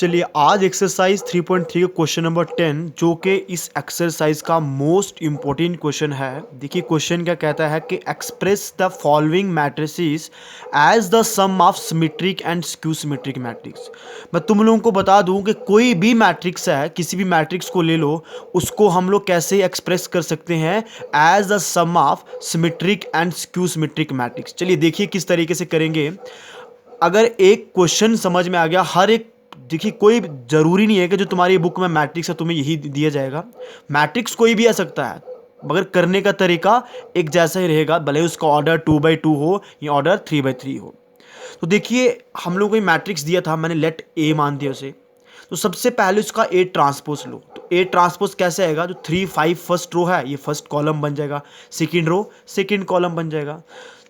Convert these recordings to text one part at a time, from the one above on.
चलिए आज एक्सरसाइज 3.3 का क्वेश्चन नंबर 10 जो कि इस एक्सरसाइज का मोस्ट इम्पोर्टेंट क्वेश्चन है। देखिए क्वेश्चन क्या कहता है कि express the following matrices as the sum of symmetric and skew symmetric matrix. मैं तुम लोगों को बता दूं कि कोई भी मैट्रिक्स है, किसी भी मैट्रिक्स को ले लो, उसको हम लोग कैसे एक्सप्रेस कर सकते हैं as the sum of symmetric and skew symmetric matrix. चलिए देखिए किस तरीके से करेंगे। अगर एक क्वेश्चन समझ में आ गया, हर एक देखिए कोई ज़रूरी नहीं है कि जो तुम्हारी बुक में मैट्रिक्स है तुम्हें यही दिया जाएगा। मैट्रिक्स कोई भी आ सकता है, मगर करने का तरीका एक जैसा ही रहेगा, भले उसका ऑर्डर 2/2 हो या ऑर्डर 3/3 हो। तो देखिए हम लोग को ये मैट्रिक्स दिया था, मैंने लेट ए मान दिया उसे। तो सबसे पहले उसका ए ट्रांसपोज लो। तो ए ट्रांसपोज कैसे आएगा? जो 3 5 फर्स्ट रो है ये फर्स्ट कॉलम बन जाएगा, सेकेंड रो सेकेंड कॉलम बन जाएगा।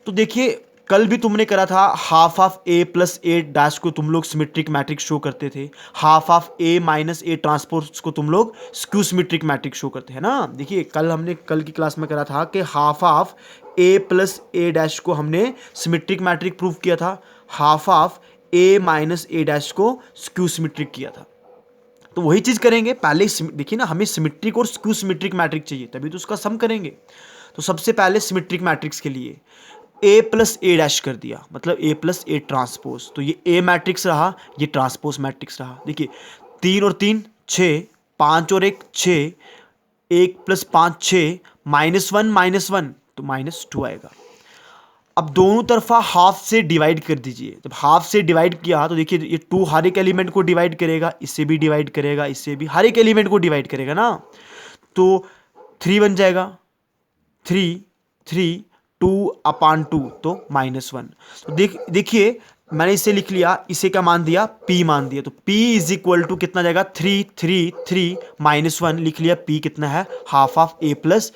तो देखिए कल भी तुमने करा था half of A plus A dash को तुम लोग सिमेट्रिक मैट्रिक्स शो करते थे, half of A minus A transpose को तुम लोग स्क्यू सिमेट्रिक मैट्रिक्स शो करते हैं ना। देखिए कल की क्लास में करा था कि half of A plus A dash को हमने सिमेट्रिक मैट्रिक प्रूव किया था, half of A minus A dash को स्क्यू सिमेट्रिक किया था। तो वही चीज़ करेंगे। पहले देखिए ना, हमें सिमेट्रिक और स्क्यू सिमेट्रिक मैट्रिक चाहिए, तभी तो उसका सम करेंगे। तो सबसे पहले सिमेट्रिक मैट्रिक्स के लिए ए प्लस ए डैश कर दिया, मतलब ए प्लस ए ट्रांसपोज। तो ये ए मैट्रिक्स रहा, ये ट्रांसपोज मैट्रिक्स रहा। देखिए 3 और 3 6, 5 और 1 6, 1 प्लस 5 6, -1 तो -2 आएगा। अब दोनों तरफा हाफ से डिवाइड कर दीजिए। जब हाफ से डिवाइड किया तो देखिए ये 2 हर एक एलिमेंट को डिवाइड करेगा, इससे भी डिवाइड करेगा, इससे भी, हर एक एलिमेंट को डिवाइड करेगा ना। तो 3 बन जाएगा, 3 3 2/2 तो -1। तो देखिए मैंने इसे लिख लिया, इसे क्या मान दिया? p मान दिया। तो p इज इक्वल टू कितना जाएगा? 3 3 3 -1 लिख लिया। p कितना है? Half of a plus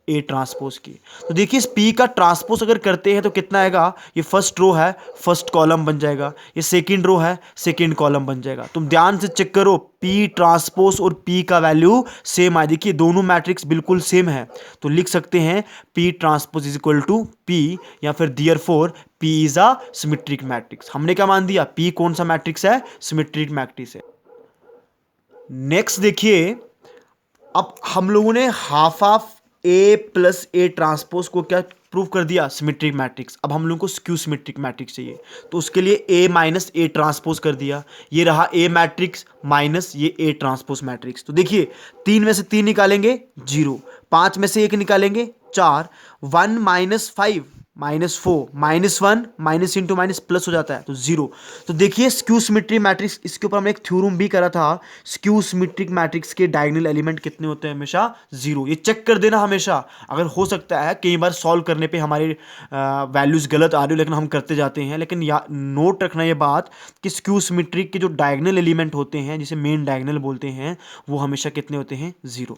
A transpose की। तो देखिए इस p का ट्रांसपोज अगर करते हैं तो कितना आएगा? ये फर्स्ट रो है, फर्स्ट कॉलम बन जाएगा, ये सेकंड रो है, सेकंड कॉलम बन जाएगा। तुम ध्यान से चेक करो, p ट्रांसपोज और p का वैल्यू सेम है। देखिए दोनों मैट्रिक्स बिल्कुल सेम है, तो लिख सकते हैं p transpose is equal to p, या फिर therefore p is a symmetric matrix. हमने क्या मान दिया? p कौन सा मैट्रिक्स है? सिमेट्रिक मैट्रिक्स है। नेक्स्ट देखिए, अब हम लोगों ने half of A plus A transpose को क्या प्रूव कर दिया? Symmetric matrix. अब हम लोगों को स्क्यू सिमेट्रिक मैट्रिक्स चाहिए, तो उसके लिए ए माइनस ए ट्रांसपोज कर दिया। ये रहा ए मैट्रिक्स माइनस ये ए ट्रांसपोज मैट्रिक्स। तो देखिए 3 में से 3 निकालेंगे 0, 5 में से 1 निकालेंगे 4, 1 - 5 -4, -1 माइनस इंटू माइनस प्लस हो जाता है तो 0। तो देखिए स्क्यू सिमेट्रिक मैट्रिक्स, इसके ऊपर हमने एक थ्योरम भी करा था। स्क्यू सिमेट्रिक मैट्रिक्स के डायगोनल एलिमेंट कितने होते हैं? हमेशा 0। ये चेक कर देना हमेशा। अगर हो सकता है कई बार सॉल्व करने पे हमारे वैल्यूज गलत आ रही हो, लेकिन हम करते जाते हैं। लेकिन नोट रखना ये बात कि स्क्यू सिमेट्रिक के जो डायगोनल एलिमेंट होते हैं, जिसे मेन डायगोनल बोलते हैं, वो हमेशा कितने होते हैं? 0।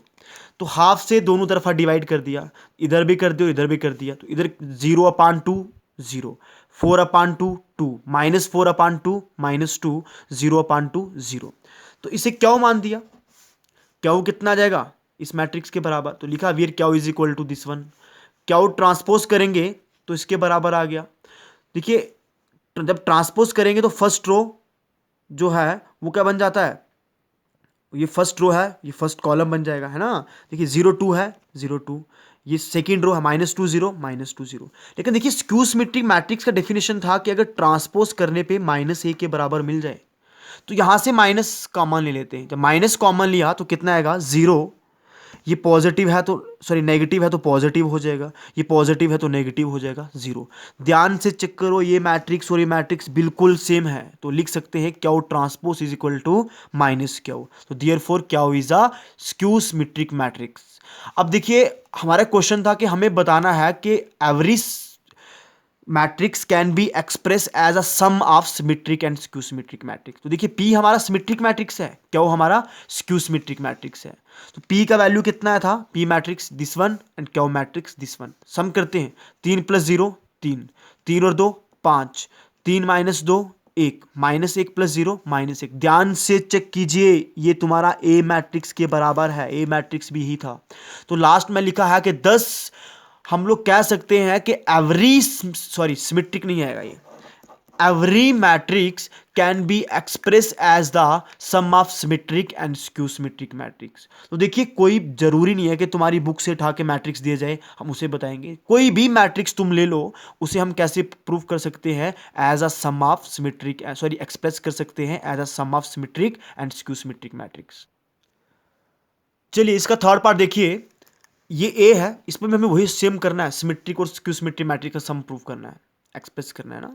तो हाफ से दोनों तरफा डिवाइड कर दिया, इधर भी कर दिया इधर भी कर दिया। तो इधर 0/2 0, 4/2 2, -4/2 -2, 0/2 0। तो इसे क्यों मान दिया? क्यों कितना आ जाएगा इस मैट्रिक्स के बराबर? तो लिखा वीर Q is equal to this one. Q transpose करेंगे तो इसके बराबर आ गया। देखिए जब ट्रांसपोज करेंगे तो फर्स्ट रो जो है वो क्या बन जाता है? ये फर्स्ट रो है, ये फर्स्ट कॉलम बन जाएगा, है ना। देखिए 0 2 है, 0 2, ये सेकेंड रो है, -2 0 -2 0। लेकिन देखिए स्क्यू सिमेट्रिक मैट्रिक्स का डेफिनेशन था कि अगर ट्रांसपोज करने पे -a के बराबर मिल जाए, तो यहां से माइनस कॉमन ले लेते हैं। जब माइनस कॉमन लिया तो कितना आएगा? 0। ये पॉजिटिव है तो सॉरी नेगेटिव है तो पॉजिटिव हो जाएगा, ये पॉजिटिव है तो नेगेटिव हो जाएगा, 0। ध्यान से चेक करो, ये मैट्रिक्स और ये मैट्रिक्स बिल्कुल सेम है, तो लिख सकते हैं Q transpose is equal to -Q. तो therefore Q is a skew symmetric matrix. अब देखिए हमारा क्वेश्चन था कि हमें बताना है कि every matrix can be express as a sum of symmetric and skew symmetric matrix. तो देखिए P हमारा सिमेट्रिक मैट्रिक्स है, क्या वो हमारा स्क्यू सिमेट्रिक मैट्रिक्स है। तो P का वैल्यू कितना था? P matrix this one and Q matrix this one. Sum करते हैं, 3 + 0 3, 3 और 2 5, 3 - 2 1, -1 + 0 -1। ध्यान से चेक कीजिए, ये तुम्हारा A मैट्रिक्स के बराबर है, A मैट्रिक्स भी ही था। तो लास्ट में लिखा है कि 10 हम लोग कह सकते हैं कि सिमेट्रिक नहीं आएगा, ये every matrix can be expressed as the sum of symmetric and skew symmetric matrix। तो देखिए कोई जरूरी नहीं है कि तुम्हारी बुक से उठा के मैट्रिक्स दिए जाए, हम उसे बताएंगे। कोई भी मैट्रिक्स तुम ले लो, उसे हम कैसे प्रूव कर सकते हैं, as a sum of symmetric, sorry express कर सकते हैं as a sum of symmetric and skew symmetric matrix. चलिए इसका थर्ड पार्ट देखिए, ये ए है, इसमें भी हमें वही सेम करना है, सिमेट्रिक और स्क्यू सिमेट्रिक मैट्रिक का सम प्रूव करना है, एक्सप्रेस करना है ना।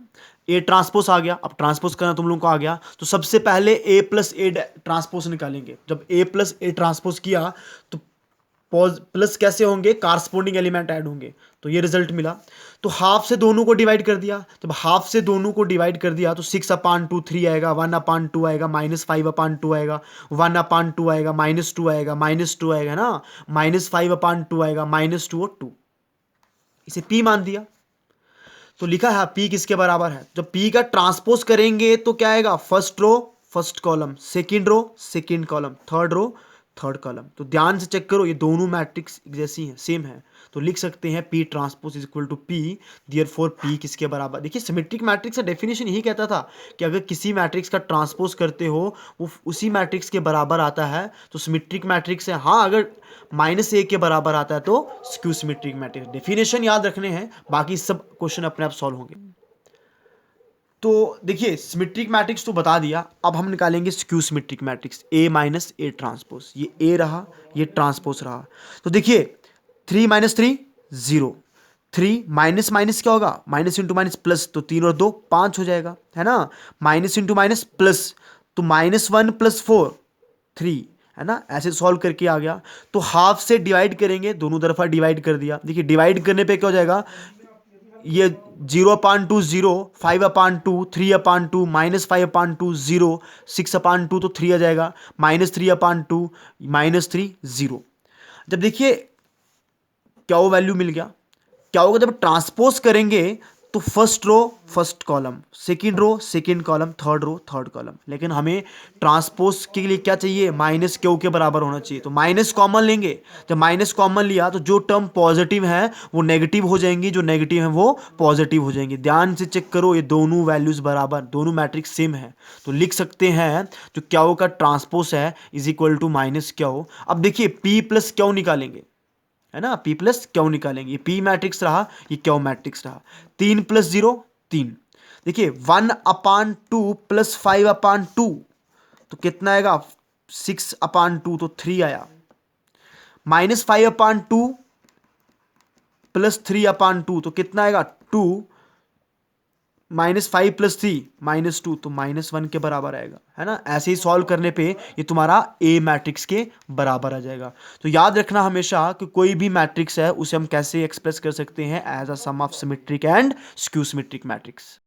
ए ट्रांसपोज आ गया, अब ट्रांसपोज करना तुम लोगों को आ गया, तो सबसे पहले ए प्लस ए ट्रांसपोज निकालेंगे। जब ए प्लस ए ट्रांसपोज किया तो प्लस कैसे होंगे, कारस्पोंडिंग एलिमेंट ऐड होंगे, तो ये रिजल्ट मिला। तो हाफ से दोनों को डिवाइड कर दिया, जब हाफ से दोनों को डिवाइड कर दिया तो 6/2 3 आएगा, 1/2 आएगा, -5/2 आएगा, 1/2 आएगा, -2 आएगा, -2 आएगा ना, -5/2 आएगा, -2 और 2, इसे P मान दिया। तो लिखा है P किसके बराबर है, जब P का ट्रांसपोज करेंगे तो क्या आएगा, first row first column, second row second column, third row third column. तो ध्यान से चेक करो, ये दोनों मैट्रिक्स जैसी हैं, सेम है, तो लिख सकते हैं P transpose is equal to P, therefore P किसके बराबर। देखिए सिमेट्रिक मैट्रिक्स का डेफिनेशन यही कहता था कि अगर किसी मैट्रिक्स का ट्रांसपोज करते हो वो उसी मैट्रिक्स के बराबर आता है तो सिमेट्रिक मैट्रिक्स है। हाँ, अगर -a के बराबर आता है तो स्क्यू सिमेट्रिक मैट्रिक्स। डेफिनेशन याद रखने हैं, बाकी सब क्वेश्चन अपने आप सॉल्व होंगे। तो देखिए सिमेट्रिक मैट्रिक्स तो बता दिया, अब हम निकालेंगे skew symmetric matrix, A minus A transpose. ये A रहा, ये ट्रांसपोज रहा। तो देखिए 3 - 3 0, 3 माइनस माइनस क्या होगा, माइनस इंटू माइनस प्लस, तो 3 और 2 5 हो जाएगा, है ना। माइनस इंटू माइनस प्लस, तो -1 + 4 3, है ना। ऐसे सॉल्व करके आ गया। तो हाफ से डिवाइड करेंगे, दोनों तरफा डिवाइड कर दिया। देखिए डिवाइड करने पे क्या हो जाएगा, ये 0/2 0, 5/2 3/2, -5/2 0, 6/2 तो 3 आ जाएगा, -3/2 -3 0। जब देखिए क्या वो वैल्यू मिल गया, क्या होगा जब ट्रांसपोज करेंगे तो first row first column, second row second column, third row third column. लेकिन हमें ट्रांसपोज के लिए क्या चाहिए, माइनस क्यू के बराबर होना चाहिए, तो माइनस कॉमन लेंगे। जब माइनस कॉमन लिया तो जो टर्म पॉजिटिव है वो नेगेटिव हो जाएंगी, जो नेगेटिव है वो पॉजिटिव हो जाएंगी। ध्यान से चेक करो, ये दोनों वैल्यूज बराबर, दोनों मैट्रिक्स सेम है, तो लिख सकते हैं जो क्यू का ट्रांसपोज है is equal to minus Q. अब देखिए पी प्लस क्यू निकालेंगे, है ना, P प्लस क्यू निकालेंगे। P मैट्रिक्स रहा, ये क्यू मैट्रिक्स रहा। 3 + 0 3। देखिए 1/2 + 5/2 तो कितना आएगा, 6/2 तो 3 आया। -5/2 + 3/2 तो कितना आएगा 2, -5 + 3 -2 तो -1 के बराबर आएगा, है ना। ऐसे ही सॉल्व करने पे ये तुम्हारा A मैट्रिक्स के बराबर आ जाएगा। तो याद रखना हमेशा कि कोई भी मैट्रिक्स है उसे हम कैसे एक्सप्रेस कर सकते हैं, as a sum of symmetric and skew symmetric matrix.